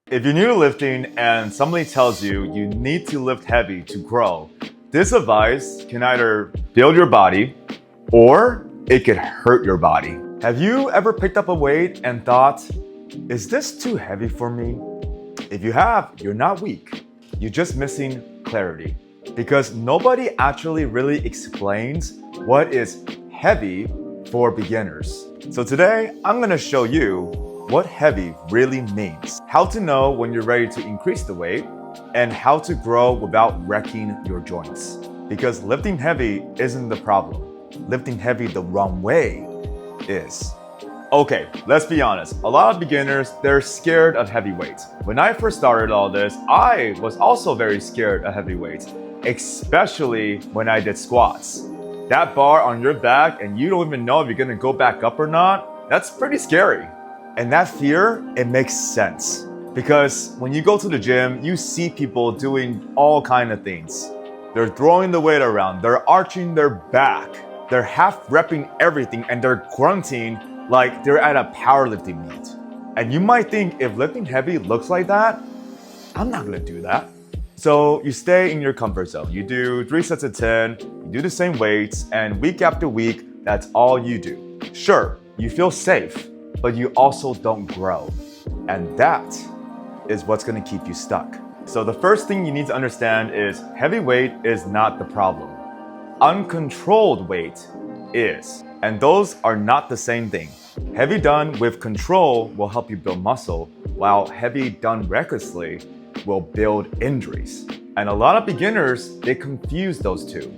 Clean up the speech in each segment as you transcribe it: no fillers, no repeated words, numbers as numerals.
If you're new to lifting and somebody tells you you need to lift heavy to grow, this advice can either build your body or it could hurt your body. Have you ever picked up a weight and thought, is this too heavy for me? If you have, you're not weak. You're just missing clarity. Because nobody actually really explains what is heavy for beginners. So today, I'm gonna show you what heavy really means, how to know when you're ready to increase the weight, and how to grow without wrecking your joints. Because lifting heavy isn't the problem. Lifting heavy the wrong way is. Okay, let's be honest. A lot of beginners, they're scared of heavy weights. When I first started all this, I was also very scared of heavy weights, especially when I did squats. That bar on your back and you don't even know if you're gonna go back up or not, that's pretty scary. And that fear, it makes sense. Because when you go to the gym, you see people doing all kinds of things. They're throwing the weight around, they're arching their back, they're half repping everything, and they're grunting like they're at a powerlifting meet. And you might think if lifting heavy looks like that, I'm not gonna do that. So you stay in your comfort zone. You do 3 sets of 10, you do the same weights, and week after week, that's all you do. Sure, you feel safe, but you also don't grow. And that is what's gonna keep you stuck. So the first thing you need to understand is heavy weight is not the problem. Uncontrolled weight is. And those are not the same thing. Heavy done with control will help you build muscle, while heavy done recklessly will build injuries. And a lot of beginners, they confuse those two.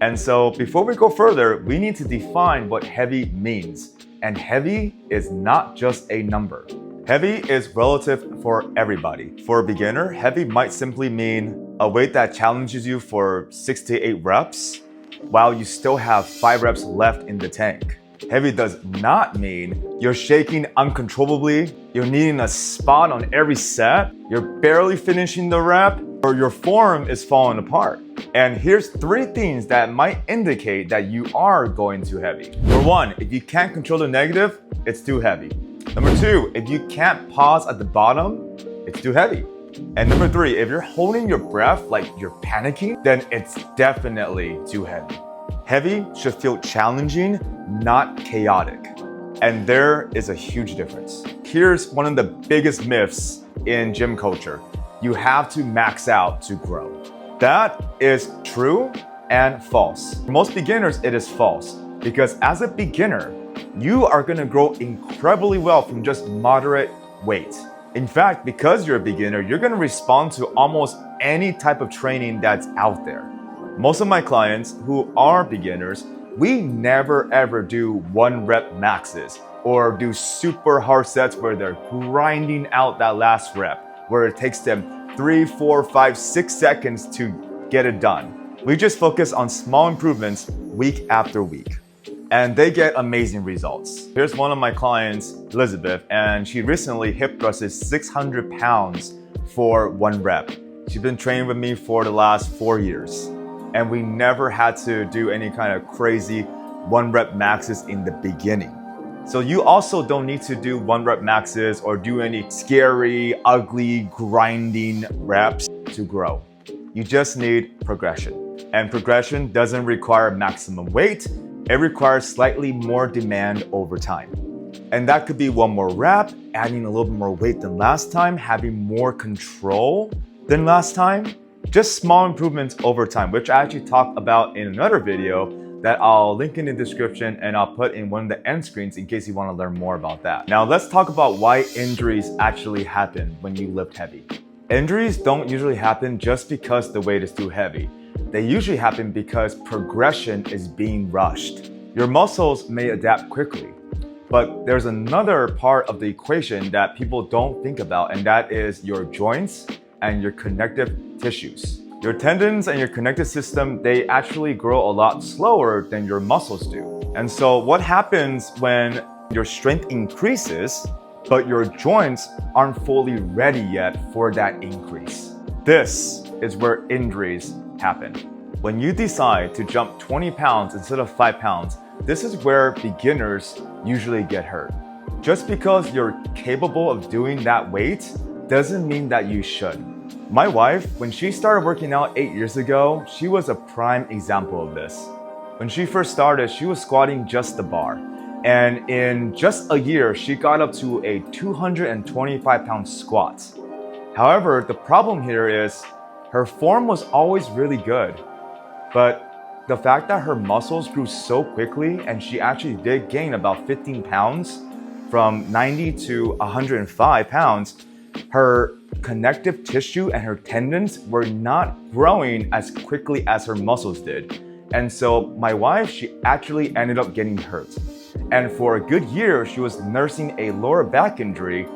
And so before we go further, we need to define what heavy means. And heavy is not just a number. Heavy is relative for everybody. For a beginner, heavy might simply mean a weight that challenges you for 6 to 8 reps, while you still have 5 reps left in the tank. Heavy does not mean you're shaking uncontrollably, you're needing a spot on every set, you're barely finishing the rep, or your form is falling apart. And here's 3 things that might indicate that you are going too heavy. Number 1, if you can't control the negative, it's too heavy. Number 2, if you can't pause at the bottom, it's too heavy. And number 3, if you're holding your breath like you're panicking, then it's definitely too heavy. Heavy should feel challenging, not chaotic. And there is a huge difference. Here's one of the biggest myths in gym culture. You have to max out to grow. That is true and false. For most beginners, it is false. Because as a beginner, you are gonna grow incredibly well from just moderate weight. In fact, because you're a beginner, you're gonna respond to almost any type of training that's out there. Most of my clients who are beginners, we never ever do 1 rep maxes or do super hard sets where they're grinding out that last rep, where it takes them 3, 4, 5, 6 seconds to get it done. We just focus on small improvements week after week. And they get amazing results. Here's one of my clients, Elizabeth, and she recently hip thrusted 600 pounds for 1 rep. She's been training with me for the last 4 years. And we never had to do any kind of crazy 1 rep maxes in the beginning. So you also don't need to do 1 rep maxes or do any scary, ugly, grinding reps to grow. You just need progression. And progression doesn't require maximum weight. It requires slightly more demand over time. And that could be 1 more rep, adding a little bit more weight than last time, having more control than last time. Just small improvements over time, which I actually talked about in another video that I'll link in the description and I'll put in one of the end screens in case you want to learn more about that. Now let's talk about why injuries actually happen when you lift heavy. Injuries don't usually happen just because the weight is too heavy. They usually happen because progression is being rushed. Your muscles may adapt quickly, but there's another part of the equation that people don't think about, and that is your joints and your connective tissues. Your tendons and your connective system, they actually grow a lot slower than your muscles do. And so what happens when your strength increases, but your joints aren't fully ready yet for that increase? This is where injuries happen. When you decide to jump 20 pounds instead of 5 pounds, this is where beginners usually get hurt. Just because you're capable of doing that weight doesn't mean that you should. My wife, when she started working out 8 years ago, she was a prime example of this. When she first started, she was squatting just the bar. And in just a year, she got up to a 225-pound squat. However, the problem here is her form was always really good. But the fact that her muscles grew so quickly and she actually did gain about 15 pounds from 90 to 105 pounds, her connective tissue and her tendons were not growing as quickly as her muscles did. And so my wife, she actually ended up getting hurt. And for a good year, she was nursing a lower back injury.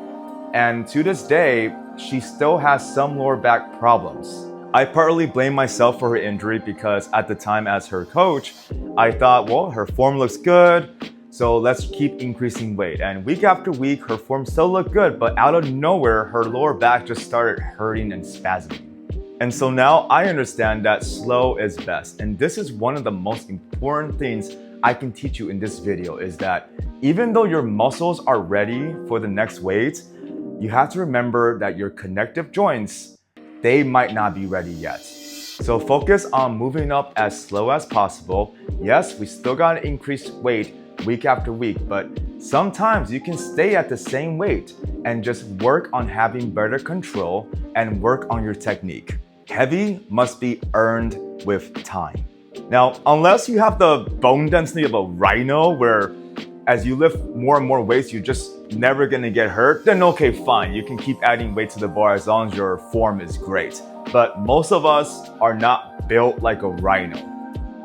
And to this day, she still has some lower back problems. I partly blame myself for her injury because at the time as her coach, I thought, well, her form looks good, so let's keep increasing weight. And week after week, her form still looked good, but out of nowhere, her lower back just started hurting and spasming. And so now I understand that slow is best. And this is one of the most important things I can teach you in this video is that even though your muscles are ready for the next weight, you have to remember that your connective joints, they might not be ready yet. So focus on moving up as slow as possible. Yes, we still gotta increase weight week after week, but sometimes you can stay at the same weight and just work on having better control and work on your technique. Heavy must be earned with time. Now, unless you have the bone density of a rhino where as you lift more and more weights, you're just never gonna get hurt, then okay, fine. You can keep adding weight to the bar as long as your form is great. But most of us are not built like a rhino.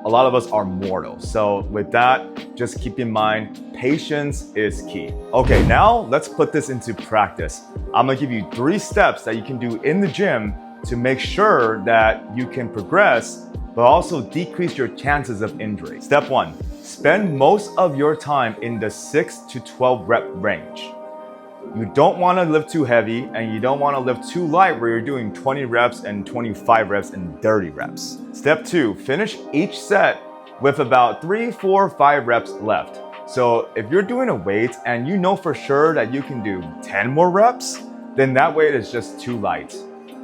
A lot of us are mortal. So with that, just keep in mind, patience is key. Okay, now let's put this into practice. I'm gonna give you 3 steps that you can do in the gym to make sure that you can progress, but also decrease your chances of injury. Step 1, spend most of your time in the 6 to 12 rep range. You don't want to lift too heavy and you don't want to lift too light where you're doing 20 reps and 25 reps and 30 reps. Step 2, finish each set with about 3, 4, 5 reps left. So if you're doing a weight and you know for sure that you can do 10 more reps, then that weight is just too light.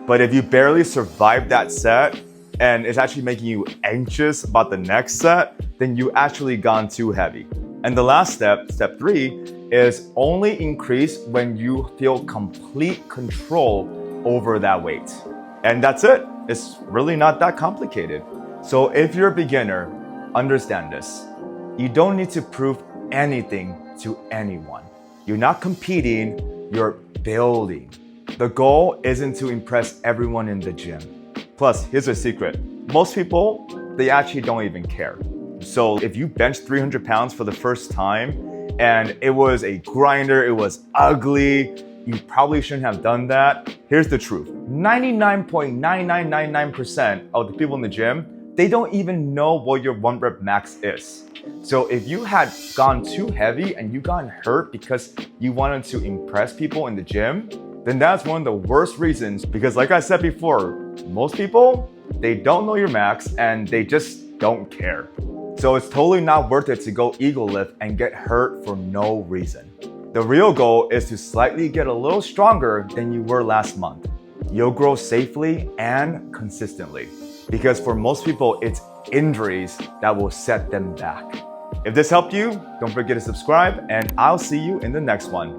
But if you barely survive that set and it's actually making you anxious about the next set, then you actually gone too heavy. And the last step, step 3, is only increase when you feel complete control over that weight. And that's it. It's really not that complicated. So if you're a beginner, understand this. You don't need to prove anything to anyone. You're not competing, you're building. The goal isn't to impress everyone in the gym. Plus, here's a secret. Most people, they actually don't even care. So if you bench 300 pounds for the first time and it was a grinder, it was ugly, you probably shouldn't have done that. Here's the truth. 99.9999% of the people in the gym, they don't even know what your 1 rep max is. So if you had gone too heavy and you got hurt because you wanted to impress people in the gym, then that's one of the worst reasons, because like I said before, most people, they don't know your max and they just don't care. So it's totally not worth it to go ego lift and get hurt for no reason. The real goal is to slightly get a little stronger than you were last month. You'll grow safely and consistently, because for most people, it's injuries that will set them back. If this helped you, don't forget to subscribe and I'll see you in the next one.